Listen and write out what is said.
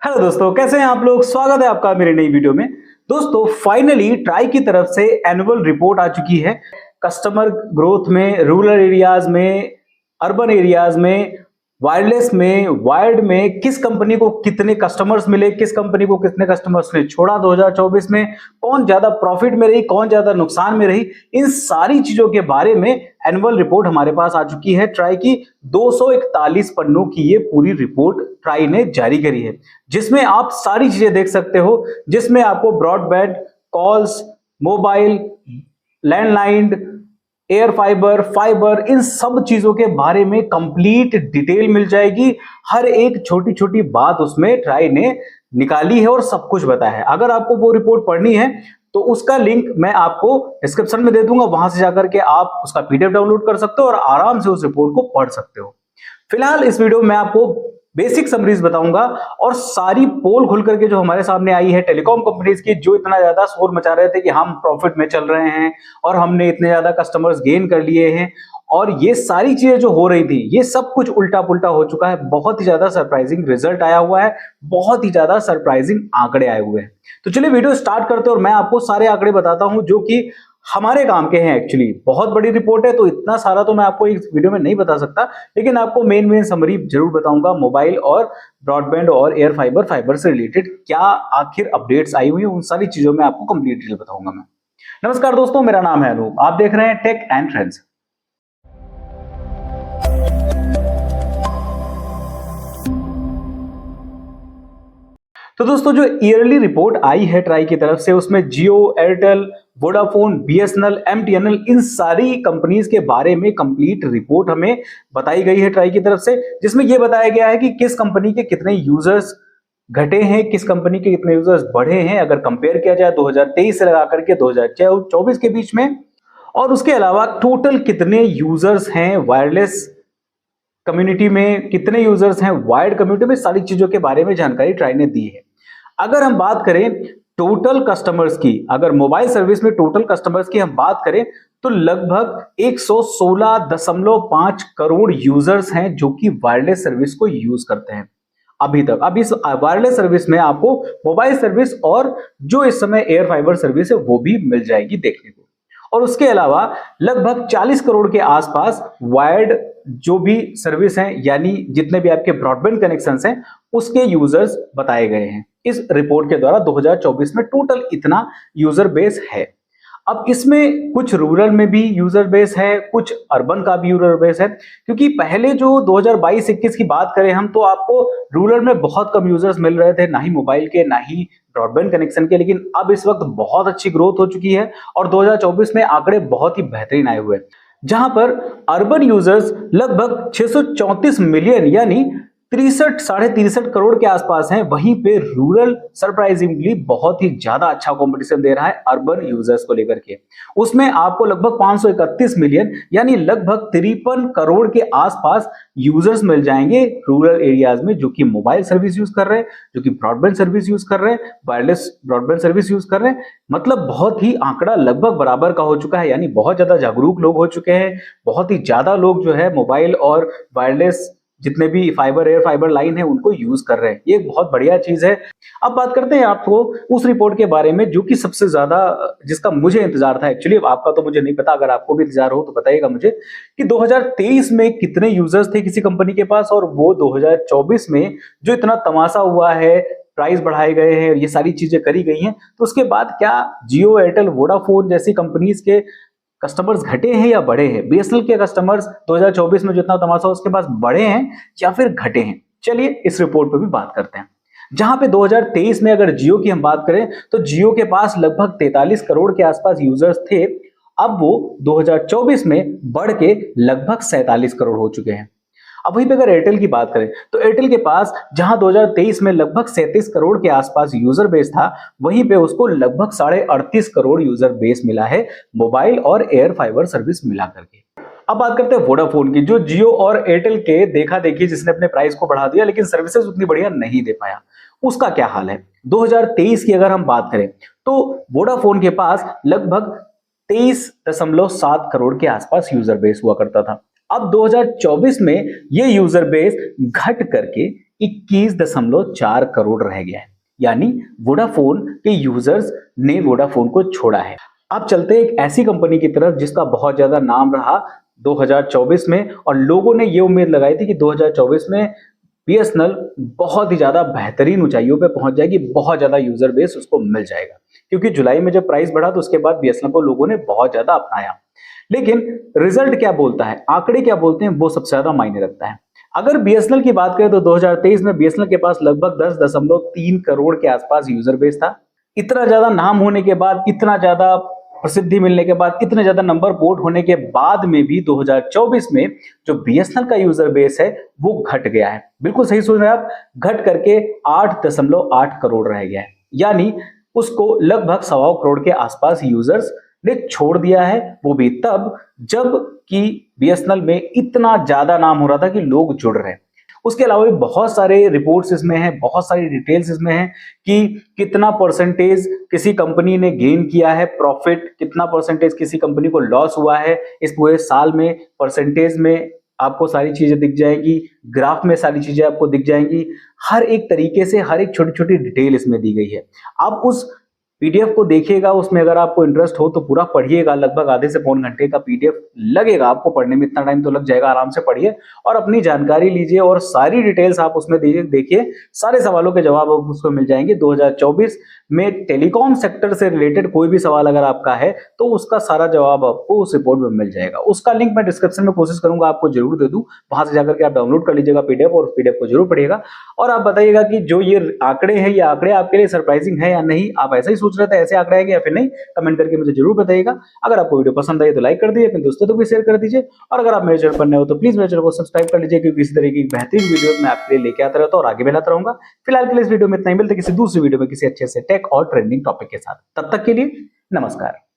Hello दोस्तों, कैसे हैं आप लोग। स्वागत है आपका मेरे नई वीडियो में। दोस्तों फाइनली ट्राई की तरफ से एनुअल रिपोर्ट आ चुकी है। कस्टमर ग्रोथ में, रूरल एरियाज में, अर्बन एरियाज में, वायरलेस में, वायर्ड में किस कंपनी को कितने कस्टमर्स मिले, किस कंपनी को कितने कस्टमर्स ने छोड़ा 2024 में, कौन ज्यादा प्रॉफिट में रही, कौन ज्यादा नुकसान में रही, इन सारी चीजों के बारे में एनुअल रिपोर्ट हमारे पास आ चुकी है। ट्राई की 241 पन्नों की ये पूरी रिपोर्ट ट्राई ने जारी करी है, जिसमें आप सारी चीजें देख सकते हो, जिसमें आपको broadband, calls, mobile, landline, air fibre, fibre, इन सब चीजों के बारे में कंप्लीट डिटेल मिल जाएगी। हर एक छोटी छोटी बात उसमें ट्राई ने निकाली है और सब कुछ बताया है। अगर आपको वो रिपोर्ट पढ़नी है तो उसका लिंक मैं आपको डिस्क्रिप्शन में दे दूंगा, वहां से जाकर के आप उसका पीडीएफ डाउनलोड कर सकते हो और आराम से उस रिपोर्ट को पढ़ सकते हो। फिलहाल इस वीडियो में आपको बेसिक समरीज बताऊंगा और सारी पोल खुल करके जो हमारे सामने आई है टेलीकॉम कंपनीज की, जो इतना ज्यादा शोर मचा रहे थे कि हम प्रॉफिट में चल रहे हैं और हमने इतने ज्यादा कस्टमर्स गेन कर लिए हैं, और ये सारी चीजें जो हो रही थी ये सब कुछ उल्टा पुल्टा हो चुका है। बहुत ही ज्यादा सरप्राइजिंग रिजल्ट आया हुआ है, बहुत ही ज्यादा सरप्राइजिंग आंकड़े आए हुए हैं। तो चलिए वीडियो स्टार्ट करते हैं और मैं आपको सारे आंकड़े बताता हूं जो कि हमारे काम के हैं। एक्चुअली बहुत बड़ी रिपोर्ट है तो इतना सारा तो मैं आपको इस वीडियो में नहीं बता सकता, लेकिन आपको मेन समरी जरूर बताऊंगा। मोबाइल और ब्रॉडबैंड और एयर फाइबर, फाइबर से रिलेटेड क्या आखिर अपडेट्स आई हुई है, उन सारी चीजों में आपको कंप्लीट डिटेल बताऊंगा मैं। नमस्कार दोस्तों, मेरा नाम है अनूप, आप देख रहे हैं टेक एंड ट्रेंड्स। तो दोस्तों जो ईयरली रिपोर्ट आई है ट्राई की तरफ से, उसमें जियो, एयरटेल, वोडाफोन, बीएसएनएल, एमटीएनएल, इन सारी कंपनीज के बारे में कंप्लीट रिपोर्ट हमें बताई गई है ट्राई की तरफ से, जिसमें यह बताया गया है कि किस कंपनी के कितने यूजर्स घटे हैं, किस कंपनी के कितने यूजर्स बढ़े हैं अगर कंपेयर किया जाए 2023 से लगा करके 2024 के बीच में। और उसके अलावा टोटल कितने यूजर्स हैं वायरलेस कम्युनिटी में, कितने यूजर्स हैं वायर्ड कम्युनिटी में, सारी चीजों के बारे में जानकारी ट्राई ने दी है। अगर हम बात करें टोटल कस्टमर्स की, अगर मोबाइल सर्विस में टोटल कस्टमर्स की हम बात करें तो लगभग 116.5 करोड़ यूजर्स हैं जो कि वायरलेस सर्विस को यूज करते हैं अभी तक। अब इस वायरलेस सर्विस में आपको मोबाइल सर्विस और जो इस समय एयर फाइबर सर्विस है वो भी मिल जाएगी देखने को। और उसके अलावा लगभग 40 करोड़ के आसपास वायर्ड जो भी सर्विस हैं, यानी जितने भी आपके ब्रॉडबैंड कनेक्शंस हैं, उसके यूजर्स बताए गए हैं इस रिपोर्ट के द्वारा। 2024 में टोटल इतना यूजर बेस है। अब इसमें कुछ रूरल में भी यूजर बेस है, कुछ अर्बन का भी यूजर बेस है, क्योंकि पहले जो 2022-21 की बात करें हम तो आपको रूरल में बहुत कम यूजर्स मिल रहे थे, ना ही मोबाइल के ना ही ब्रॉडबैंड कनेक्शन के। लेकिन अब इस वक्त बहुत अच्छी ग्रोथ हो चुकी है और 2024 में आंकड़े बहुत ही बेहतरीन आए हुए हैं, जहां पर अर्बन यूजर्स लगभग 634 मिलियन यानी 63.63 करोड़ के आसपास हैं। वहीं पे रूरल सरप्राइजिंगली बहुत ही ज्यादा अच्छा कंपटीशन दे रहा है अर्बन यूजर्स को लेकर के। उसमें आपको लगभग 531 मिलियन यानी लगभग 53 करोड़ के आसपास यूजर्स मिल जाएंगे रूरल एरियाज में, जो कि मोबाइल सर्विस यूज कर रहे हैं, जो कि ब्रॉडबैंड सर्विस यूज कर रहे हैं, वायरलेस ब्रॉडबैंड सर्विस यूज कर रहे हैं। मतलब बहुत ही आंकड़ा लगभग बराबर का हो चुका है, यानी बहुत ज्यादा जागरूक लोग हो चुके हैं। बहुत ही ज्यादा लोग जो है मोबाइल और वायरलेस जितने भी फाइबर, एयर फाइबर लाइन है उनको यूज कर रहे हैं। ये बहुत बढ़िया चीज है। अब बात करते हैं आपको उस रिपोर्ट के बारे में जो कि सबसे ज्यादा, जिसका मुझे इंतजार था। एक्चुअली आपका तो मुझे नहीं पता, अगर आपको भी इंतजार हो तो बताइएगा मुझे कि 2023 में कितने यूजर्स थे किसी कंपनी के पास, और वो 2024 में जो इतना तमाशा हुआ है, प्राइस बढ़ाए गए हैं, ये सारी चीजें करी गई हैं, तो उसके बाद क्या जियो, एयरटेल, वोडाफोन जैसी कंपनीज के कस्टमर्स घटे हैं या बढ़े हैं? बीएसएनएल के कस्टमर्स 2024 में जितना तमाशा उसके पास बढ़े हैं या फिर घटे हैं? चलिए इस रिपोर्ट पर भी बात करते हैं। जहां पे 2023 में अगर जियो की हम बात करें तो जियो के पास लगभग 43 करोड़ के आसपास यूजर्स थे। अब वो 2024 में बढ़ के लगभग 47 करोड़ हो चुके हैं। अब वहीं पे अगर एयरटेल की बात करें तो एयरटेल के पास जहां 2023 में लगभग 37 करोड़ के आसपास यूजर बेस था, वहीं पे उसको लगभग 38.5 करोड़ यूजर बेस मिला है मोबाइल और एयर फाइबर सर्विस मिला करके। अब बात करते हैं वोडाफोन की, जो जियो और एयरटेल के देखा देखी जिसने अपने प्राइस को बढ़ा दिया लेकिन सर्विसेज उतनी बढ़िया नहीं दे पाया, उसका क्या हाल है? 2023 की अगर हम बात करें तो वोडाफोन के पास लगभग 23.7 करोड़ के आसपास यूजर बेस हुआ करता था। अब 2024 में ये यूजर बेस घट करके 21.4 करोड़ रह गया है, यानी वोडाफोन के यूजर्स ने वोडाफोन को छोड़ा है। अब चलते हैं एक ऐसी कंपनी की तरफ जिसका बहुत ज्यादा नाम रहा 2024 में, और लोगों ने ये उम्मीद लगाई थी कि 2024 में बीएसएनएल बहुत ही ज्यादा बेहतरीन ऊंचाइयों पे पहुंच जाएगी, बहुत ज्यादा यूजर बेस उसको मिल जाएगा, क्योंकि जुलाई में जब प्राइस बढ़ा तो उसके बाद बीएसएनएल को लोगों ने बहुत ज्यादा अपनाया। लेकिन रिजल्ट क्या बोलता है, आंकड़े क्या बोलते हैं, वो सबसे ज्यादा मायने रखता है। अगर बीएसएनएल की बात करें तो 2023 में बीएसएनएल के पास लगभग 10.3 करोड़ के आसपास यूजर बेस था। इतना ज्यादा नाम होने के बाद, इतना ज्यादा प्रसिद्धि मिलने के बाद, इतने ज्यादा नंबर पोर्ट होने के बाद में भी 2024 में जो बीएसएनएल का यूजर बेस है वो घट गया है। बिल्कुल सही सुन रहे हैं आप, घट करके 8.8 करोड़ रह गया है, यानी उसको लगभग 1.25 करोड़ के आसपास यूजर्स ने छोड़ दिया है। वो भी तब जब कि बीएसएनएल में इतना ज्यादा नाम हो रहा था कि लोग जुड़ रहे हैं। उसके अलावा भी बहुत सारे रिपोर्ट्स इसमें हैं, बहुत सारी डिटेल्स इसमें हैं कि कितना परसेंटेज किसी कंपनी ने गेन किया है प्रॉफिट, कितना परसेंटेज किसी कंपनी को लॉस हुआ है इस पूरे साल में। परसेंटेज में आपको सारी चीजें दिख जाएंगी, ग्राफ में सारी चीजें आपको दिख जाएंगी, हर एक तरीके से हर एक छोटी छोटी डिटेल इसमें दी गई है। आप उस पीडीएफ को देखिएगा, उसमें अगर आपको इंटरेस्ट हो तो पूरा पढ़िएगा। लगभग आधे से पौन घंटे का पीडीएफ लगेगा आपको पढ़ने में, इतना टाइम तो लग जाएगा। आराम से पढ़िए और अपनी जानकारी लीजिए और सारी डिटेल्स आप उसमें देखिए, सारे सवालों के जवाब आपको उसमें मिल जाएंगे। 2024 में टेलीकॉम सेक्टर से रिलेटेड कोई भी सवाल अगर आपका है तो उसका सारा जवाब आपको उस रिपोर्ट में मिल जाएगा। उसका लिंक मैं डिस्क्रिप्शन में कोशिश करूंगा आपको जरूर दे दूं, वहां से जाकर के आप डाउनलोड कर लीजिएगा पीडीएफ और उस पीडीएफ को जरूर पढ़िएगा। और आप बताइएगा कि जो ये आंकड़े हैं, ये आंकड़े आपके लिए सरप्राइजिंग है या नहीं, आप ऐसा ही सोच रहे थे ऐसे आंकड़े है या फिर नहीं, कमेंट करके मुझे जरूर बताइएगा। अगर आपको वीडियो पसंद आई तो लाइक कर दीजिए, अपने दोस्तों को भी शेयर कर दीजिए, और अगर आप मेरे चैनल पर नए हो तो प्लीज मेरे चैनल को सब्सक्राइब कर लीजिए, क्योंकि इसी तरह की बेहतरीन वीडियो मैं आपके लिए लेके आता रहता हूं और आगे भी लाता रहूंगा। फिलहाल के लिए इस वीडियो में इतना ही, मिलते किसी दूसरी वीडियो में किसी अच्छे से टेक और ट्रेंडिंग टॉपिक के साथ। तब तक के लिए नमस्कार।